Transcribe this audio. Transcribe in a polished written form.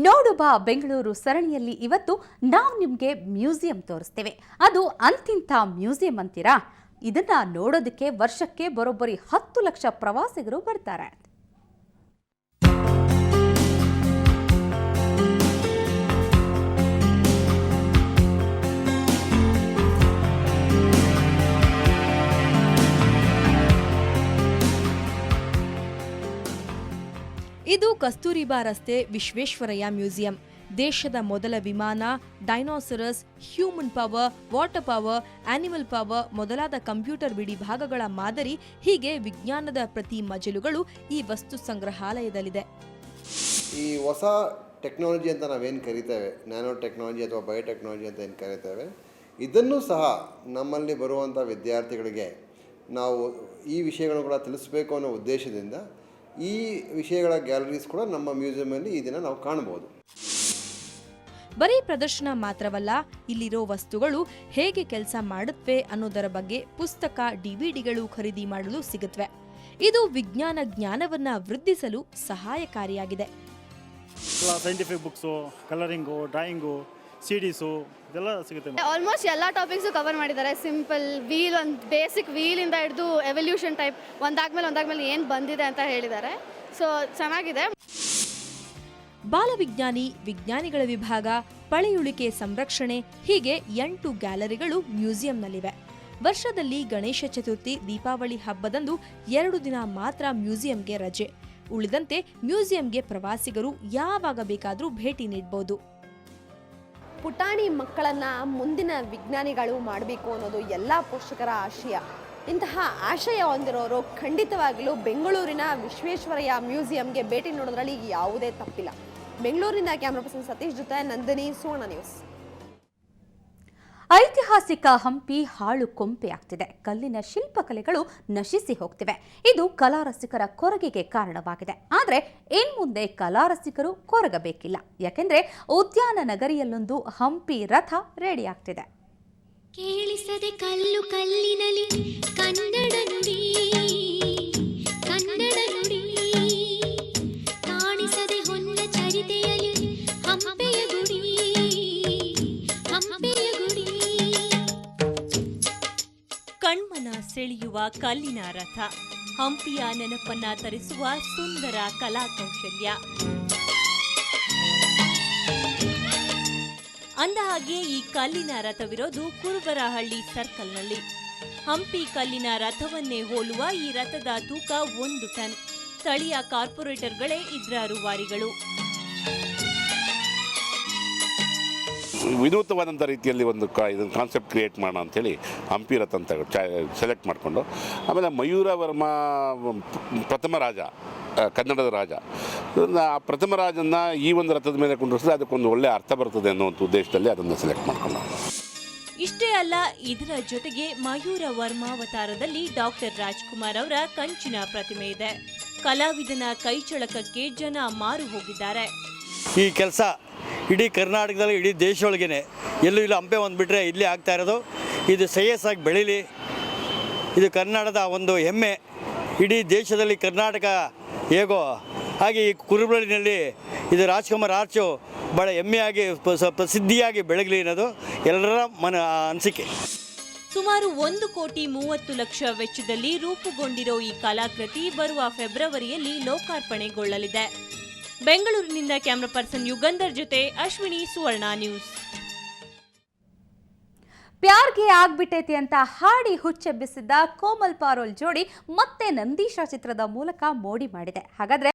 ನೋಡು ಬಾ ಬೆಂಗಳೂರು ಸರಣಿಯಲ್ಲಿ ಇವತ್ತು ನಾವು ನಿಮಗೆ ಮ್ಯೂಸಿಯಂ ತೋರಿಸ್ತೇವೆ. ಅದು ಅಂತಿಂತ ಮ್ಯೂಸಿಯಂ ಅಂತೀರಾ? ಇದನ್ನ ನೋಡೋದಕ್ಕೆ ವರ್ಷಕ್ಕೆ ಬರೋಬ್ಬರಿ 10 ಲಕ್ಷ ಪ್ರವಾಸಿಗರು ಬರ್ತಾರೆ. ಇದು ಕಸ್ತೂರಿಬಾ ರಸ್ತೆ ವಿಶ್ವೇಶ್ವರಯ್ಯ ಮ್ಯೂಸಿಯಂ. ದೇಶದ ಮೊದಲ ವಿಮಾನ, dinosaurs, human power, water power, animal power ಮೊದಲಾದ ಕಂಪ್ಯೂಟರ್ ಬಿಡಿ ಭಾಗಗಳ ಮಾದರಿ, ಹೀಗೆ ವಿಜ್ಞಾನದ ಪ್ರತಿ ಮಜಲುಗಳು ಈ ವಸ್ತು ಸಂಗ್ರಹಾಲಯದಲ್ಲಿದೆ. ಈ ಹೊಸ ಟೆಕ್ನಾಲಜಿ ಅಂತ ನಾವೇನು ಕರಿತೇವೆ, ನ್ಯಾನೋ ಟೆಕ್ನಾಲಜಿ ಅಥವಾ ಬಯೋಟೆಕ್ನಾಲಜಿ ಅಂತ ಏನು ಕರಿತೇವೆ, ಇದನ್ನು ಸಹ ನಮ್ಮಲ್ಲಿ ಬರುವಂಥ ವಿದ್ಯಾರ್ಥಿಗಳಿಗೆ ನಾವು ಈ ವಿಷಯಗಳನ್ನು ಕೂಡ ತಿಳಿಸಬೇಕು ಅನ್ನೋ ಉದ್ದೇಶದಿಂದ ಈ ವಿಷಯಗಳ ಗ್ಯಾಲರೀಸ್ ಕೂಡ ನಮ್ಮ ಮ್ಯೂಸಿಯಂನಲ್ಲಿ ಈ ದಿನ ನಾವು ಕಾಣಬಹುದು. ಬರೀ ಪ್ರದರ್ಶನ ಮಾತ್ರವಲ್ಲ, ಇಲ್ಲಿರೋ ವಸ್ತುಗಳು ಹೇಗೆ ಕೆಲಸ ಮಾಡುತ್ತವೆ ಅನ್ನೋದರ ಬಗ್ಗೆ ಪುಸ್ತಕ, ಡಿವಿಡಿಗಳು ಖರೀದಿ ಮಾಡಲು ಸಿಗುತ್ತವೆ. ಇದು ವಿಜ್ಞಾನ ಜ್ಞಾನವನ್ನ ವೃದ್ಧಿಸಲು ಸಹಾಯಕಾರಿಯಾಗಿದೆ. ಸೈಂಟಿಫಿಕ್ ಬುಕ್ಸು, ಕಲರಿಂಗು, ಡ್ರಾಯಿಂಗು, ಸಿಡಿಸು ಇದೆಲ್ಲ ಸಿಗುತ್ತೆ. ಆಲ್ಮೋಸ್ಟ್ ಎಲ್ಲ ಟಾಪಿಕ್ಸು ಕವರ್ ಮಾಡಿದ್ದಾರೆ. ಸಿಂಪಲ್ ವೀಲ್, ಒಂದು ಬೇಸಿಕ್ ವೀಲಿಂದ ಹಿಡಿದು ಎವಲ್ಯೂಷನ್ ಟೈಪ್ ಒಂದಾದ್ಮೇಲೆ ಏನು ಬಂದಿದೆ ಅಂತ ಹೇಳಿದ್ದಾರೆ. ಸೊ ಚೆನ್ನಾಗಿದೆ. ಬಾಲವಿಜ್ಞಾನಿ, ವಿಜ್ಞಾನಿಗಳ ವಿಭಾಗ, ಪಳೆಯುಳಿಕೆ ಸಂರಕ್ಷಣೆ, ಹೀಗೆ 8 ಗ್ಯಾಲರಿಗಳು ಮ್ಯೂಸಿಯಂನಲ್ಲಿವೆ. ವರ್ಷದಲ್ಲಿ ಗಣೇಶ ಚತುರ್ಥಿ, ದೀಪಾವಳಿ ಹಬ್ಬದಂದು 2 ದಿನ ಮಾತ್ರ ಮ್ಯೂಸಿಯಂಗೆ ರಜೆ. ಉಳಿದಂತೆ ಮ್ಯೂಸಿಯಂಗೆ ಪ್ರವಾಸಿಗರು ಯಾವಾಗ ಬೇಕಾದರೂ ಭೇಟಿ ನೀಡಬಹುದು. ಪುಟಾಣಿ ಮಕ್ಕಳನ್ನ ಮುಂದಿನ ವಿಜ್ಞಾನಿಗಳು ಮಾಡಬೇಕು ಅನ್ನೋದು ಎಲ್ಲ ಪೋಷಕರ ಆಶಯ. ಇಂತಹ ಆಶಯ ಹೊಂದಿರೋರು ಖಂಡಿತವಾಗಲೂ ಬೆಂಗಳೂರಿನ ವಿಶ್ವೇಶ್ವರಯ್ಯ ಮ್ಯೂಸಿಯಂಗೆ ಭೇಟಿ ನೀಡೋದ್ರಲ್ಲಿ ಯಾವುದೇ ತಪ್ಪಿಲ್ಲ. ಬೆಂಗಳೂರಿನಿಂದ ಕ್ಯಾಮರಾ ಪರ್ಸನ್ ಸತೀಶ್ ಜೊತೆ ನಂದಿನಿ, ಸುವರ್ಣ ನ್ಯೂಸ್. ಐತಿಹಾಸಿಕ ಹಂಪಿ ಹಾಳು ಕೊಂಪೆಯಾಗ್ತಿದೆ. ಕಲ್ಲಿನ ಶಿಲ್ಪಕಲೆಗಳು ನಶಿಸಿ ಹೋಗ್ತಿವೆ. ಇದು ಕಲಾರಸಿಕರ ಕೊರಗೆಗೆ ಕಾರಣವಾಗಿದೆ. ಆದರೆ ಇನ್ಮುಂದೆ ಕಲಾರಸಿಕರು ಕೊರಗಬೇಕಿಲ್ಲ. ಯಾಕೆಂದ್ರೆ ಉದ್ಯಾನ ನಗರಿಯಲ್ಲೊಂದು ಹಂಪಿ ರಥ ರೆಡಿ ಆಗ್ತಿದೆ. ಕೇಳಿಸದೆ ಕಲ್ಲು ಕಲ್ಲಿನಲಿ ಕನ್ನಡ ನುಡಿ, ಕನ್ನಡ ನುಡಿ ಕಾಣಿಸದೆ ಹೊನ್ನ ಚರಿತೆಯಲಿ ಹಂಪೆಯ ಗುಡಿ, ಹಂಪೆಯ ಗುಡಿ. ಕಣ್ಮನ ಸೆಳೆಯುವ ಕಲ್ಲಿನ ರಥ, ಹಂಪಿಯ ನೆನಪನ್ನ ತರಿಸುವ ಸುಂದರ ಕಲಾಕೌಶಲ್ಯ. ಅಂದಹಾಗೆ ಈ ಕಲ್ಲಿನ ರಥವಿರೋದು ಕುರುಬರಹಳ್ಳಿ ಸರ್ಕಲ್ನಲ್ಲಿ. ಹಂಪಿ ಕಲ್ಲಿನ ರಥವನ್ನೇ ಹೋಲುವ ಈ ರಥದ ತೂಕ 1 ಟನ್. ಸ್ಥಳೀಯ ಕಾರ್ಪೊರೇಟರ್ಗಳೇ ಇದರ ರೂವಾರಿಗಳು. ವಿನೂತವಾದಂಥ ರೀತಿಯಲ್ಲಿ ಇದನ್ನು ಕಾನ್ಸೆಪ್ಟ್ ಕ್ರಿಯೇಟ್ ಮಾಡೋಣ ಅಂಥೇಳಿ ಹಂಪಿ ರಥ ಅಂತ ಸೆಲೆಕ್ಟ್ ಮಾಡಿಕೊಂಡು, ಆಮೇಲೆ ಮಯೂರ ವರ್ಮ ಪ್ರಥಮ ರಾಜ, ಕನ್ನಡದ ರಾಜ, ಆ ಪ್ರಥಮ ರಾಜನ ಈ ಒಂದು ರಥದ ಮೇಲೆ ಕುಂಡ್ರಿಸಿದ್ರೆ ಅದಕ್ಕೊಂದು ಒಳ್ಳೆ ಅರ್ಥ ಬರ್ತದೆ ಅನ್ನುವಂಥ ಉದ್ದೇಶದಲ್ಲಿ ಅದನ್ನು ಸೆಲೆಕ್ಟ್ ಮಾಡ್ಕೊಂಡು. ಇಷ್ಟೇ ಅಲ್ಲ, ಇದರ ಜೊತೆಗೆ ಮಯೂರ ವರ್ಮಾವತಾರದಲ್ಲಿ ಡಾಕ್ಟರ್ ರಾಜ್ಕುಮಾರ್ ಅವರ ಕಂಚಿನ ಪ್ರತಿಮೆ ಇದೆ. ಕಲಾವಿದನ ಕೈಚಳಕಕ್ಕೆ ಜನ ಮಾರು ಹೋಗಿದ್ದಾರೆ. ಈ ಕೆಲಸ ಇಡೀ ಕರ್ನಾಟಕದಲ್ಲಿ, ಇಡೀ ದೇಶದೊಳಗೇನೆ ಎಲ್ಲೂ ಇಲ್ಲ, ಹಂಪೆ ಒಂದು ಬಿಟ್ಟರೆ ಇಲ್ಲೇ ಆಗ್ತಾ ಇರೋದು. ಇದು ಶ್ರೇಯಸ್ಸಾಗಿ ಬೆಳೀಲಿ. ಇದು ಕನ್ನಡದ ಒಂದು ಹೆಮ್ಮೆ. ಇಡೀ ದೇಶದಲ್ಲಿ ಕರ್ನಾಟಕ ಹೇಗೋ ಹಾಗೆ ಈ ಕುರುಬರಳ್ಳಿನಲ್ಲಿ ಇದು ರಾಜ್ಕುಮಾರ್ ಆರ್ಚು ಭಾಳ ಹೆಮ್ಮೆಯಾಗಿ ಪ್ರಸಿದ್ಧಿಯಾಗಿ ಬೆಳಗಲಿ ಅನ್ನೋದು ಎಲ್ಲರ ಅನಿಸಿಕೆ. ಸುಮಾರು 1,30,00,000 ವೆಚ್ಚದಲ್ಲಿ ರೂಪುಗೊಂಡಿರೋ ಈ ಕಲಾಕೃತಿ ಬರುವ ಫೆಬ್ರವರಿಯಲ್ಲಿ ಲೋಕಾರ್ಪಣೆಗೊಳ್ಳಲಿದೆ. ಬೆಂಗಳೂರಿನಿಂದ ಕ್ಯಾಮರಾ ಪರ್ಸನ್ ಯುಗಂಧರ್ ಜೊತೆ ಅಶ್ವಿನಿ, ಸುವರ್ಣ ನ್ಯೂಸ್. ಪ್ಯಾರ್ಗೆ ಆಗ್ಬಿಟ್ಟೈತಿ ಅಂತ ಹಾಡಿ ಹುಚ್ಚೆಬ್ಬಿಸಿದ್ದ ಕೋಮಲ್ ಪಾರೋಲ್ ಜೋಡಿ ಮತ್ತೆ ನಂದೀಶ ಚಿತ್ರದ ಮೂಲಕ ಮೋಡಿ ಮಾಡಿದೆ. ಹಾಗಾದ್ರೆ